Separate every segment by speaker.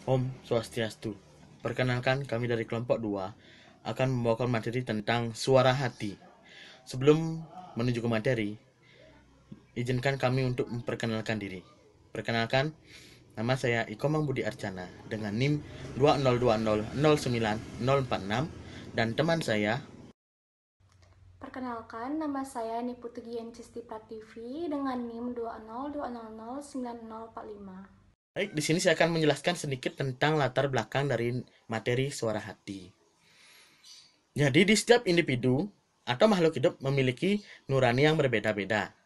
Speaker 1: Om Swastiastu. Perkenalkan, kami dari kelompok 2 akan membawakan materi tentang suara hati. Sebelum menuju ke materi, izinkan kami untuk memperkenalkan diri. Perkenalkan, nama saya Iko Budi Arcana dengan NIM 20200909046 dan teman saya.
Speaker 2: Perkenalkan, nama saya Niputu Giancisti Prativi dengan NIM 20200909045.
Speaker 1: Baik, di sini saya akan menjelaskan sedikit tentang latar belakang dari materi suara hati. Jadi, di setiap individu atau makhluk hidup memiliki nurani yang berbeda-beda.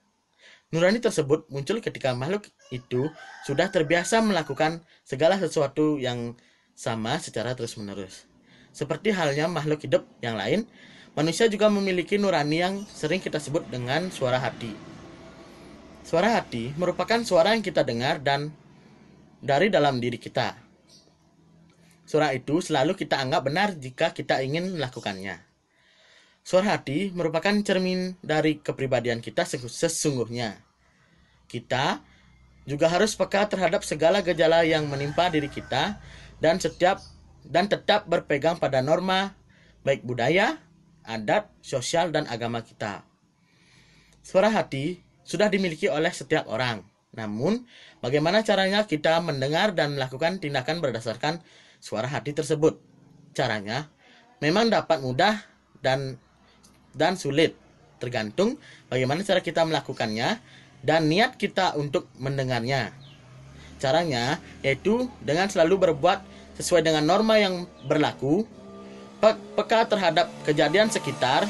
Speaker 1: Nurani tersebut muncul ketika makhluk itu sudah terbiasa melakukan segala sesuatu yang sama secara terus-menerus. Seperti halnya makhluk hidup yang lain, manusia juga memiliki nurani yang sering kita sebut dengan suara hati. Suara hati merupakan suara yang kita dengar dan dari dalam diri kita. Suara itu selalu kita anggap benar jika kita ingin melakukannya. Suara hati merupakan cermin dari kepribadian kita sesungguhnya. Kita juga harus peka terhadap segala gejala yang menimpa diri kita dan tetap berpegang pada norma baik budaya, adat, sosial, dan agama kita. Suara hati sudah dimiliki oleh setiap orang. Namun, bagaimana caranya kita mendengar dan melakukan tindakan berdasarkan suara hati tersebut? Caranya memang dapat mudah dan sulit, tergantung bagaimana cara kita melakukannya dan niat kita untuk mendengarnya. Caranya yaitu dengan selalu berbuat sesuai dengan norma yang berlaku, peka terhadap kejadian sekitar,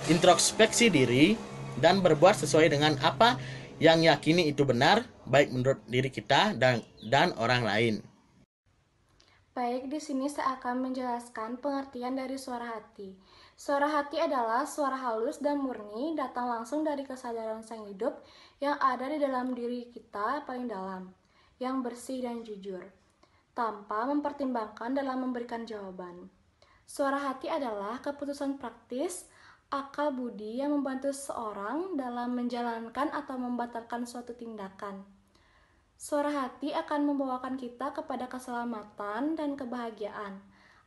Speaker 1: introspeksi diri, dan berbuat sesuai dengan apa yang yakini itu benar, baik menurut diri kita dan orang lain.
Speaker 2: Baik, di sini saya akan menjelaskan pengertian dari suara hati. Suara hati adalah suara halus dan murni datang langsung dari kesadaran sang hidup yang ada di dalam diri kita paling dalam, yang bersih dan jujur, tanpa mempertimbangkan dalam memberikan jawaban. Suara hati adalah keputusan praktis, akal budi yang membantu seseorang dalam menjalankan atau membatalkan suatu tindakan. Suara hati akan membawakan kita kepada keselamatan dan kebahagiaan,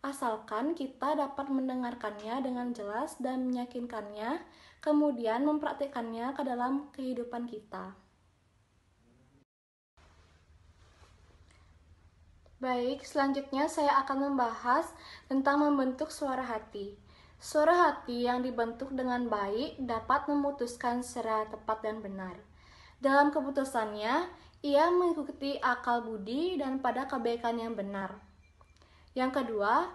Speaker 2: asalkan kita dapat mendengarkannya dengan jelas dan meyakinkannya, kemudian mempraktikkannya ke dalam kehidupan kita. Baik, selanjutnya saya akan membahas tentang membentuk suara hati. Suara hati yang dibentuk dengan baik dapat memutuskan secara tepat dan benar. Dalam keputusannya, ia mengikuti akal budi dan pada kebaikan yang benar. Yang kedua,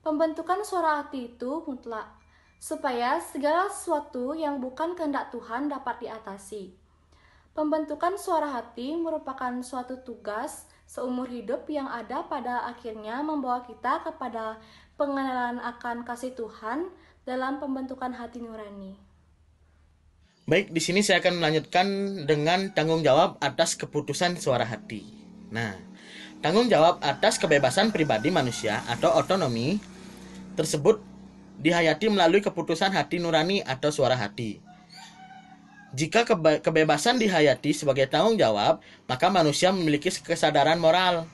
Speaker 2: pembentukan suara hati itu mutlak, supaya segala sesuatu yang bukan kehendak Tuhan dapat diatasi. Pembentukan suara hati merupakan suatu tugas seumur hidup yang ada pada akhirnya membawa kita kepada pengenalan akan kasih Tuhan dalam pembentukan hati nurani.
Speaker 1: Baik, di sini saya akan melanjutkan dengan tanggung jawab atas keputusan suara hati. Nah, tanggung jawab atas kebebasan pribadi manusia atau otonomi tersebut dihayati melalui keputusan hati nurani atau suara hati. Jika kebebasan dihayati sebagai tanggung jawab, maka manusia memiliki kesadaran moral.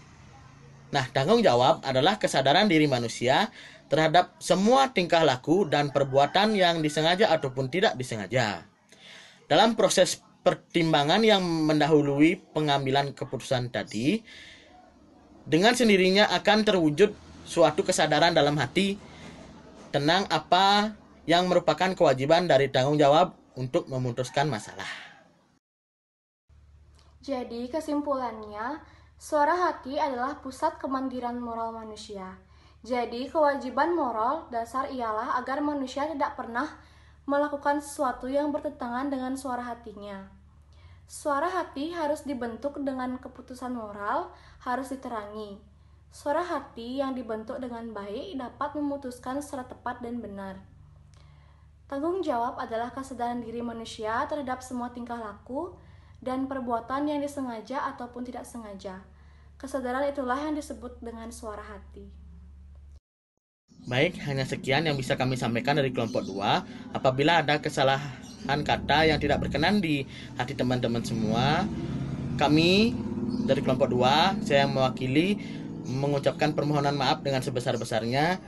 Speaker 1: Nah, tanggung jawab adalah kesadaran diri manusia terhadap semua tingkah laku dan perbuatan yang disengaja ataupun tidak disengaja. Dalam proses pertimbangan yang mendahului pengambilan keputusan tadi, dengan sendirinya akan terwujud suatu kesadaran dalam hati tentang apa yang merupakan kewajiban dari tanggung jawab untuk memutuskan masalah.
Speaker 2: Jadi kesimpulannya, suara hati adalah pusat kemandirian moral manusia. Jadi kewajiban moral dasar ialah agar manusia tidak pernah melakukan sesuatu yang bertentangan dengan suara hatinya. Suara hati harus dibentuk dengan keputusan moral, harus diterangi. Suara hati yang dibentuk dengan baik dapat memutuskan secara tepat dan benar. Tanggung jawab adalah kesadaran diri manusia terhadap semua tingkah laku dan perbuatan yang disengaja ataupun tidak sengaja. Kesadaran itulah yang disebut dengan suara hati.
Speaker 1: Baik, hanya sekian yang bisa kami sampaikan dari kelompok 2. Apabila ada kesalahan kata yang tidak berkenan di hati teman-teman semua, kami dari kelompok 2, saya yang mewakili, mengucapkan permohonan maaf dengan sebesar-besarnya.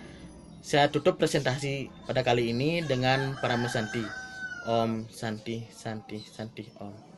Speaker 1: Saya tutup presentasi pada kali ini dengan Paramesanti. Om Santi Santi Santi Om.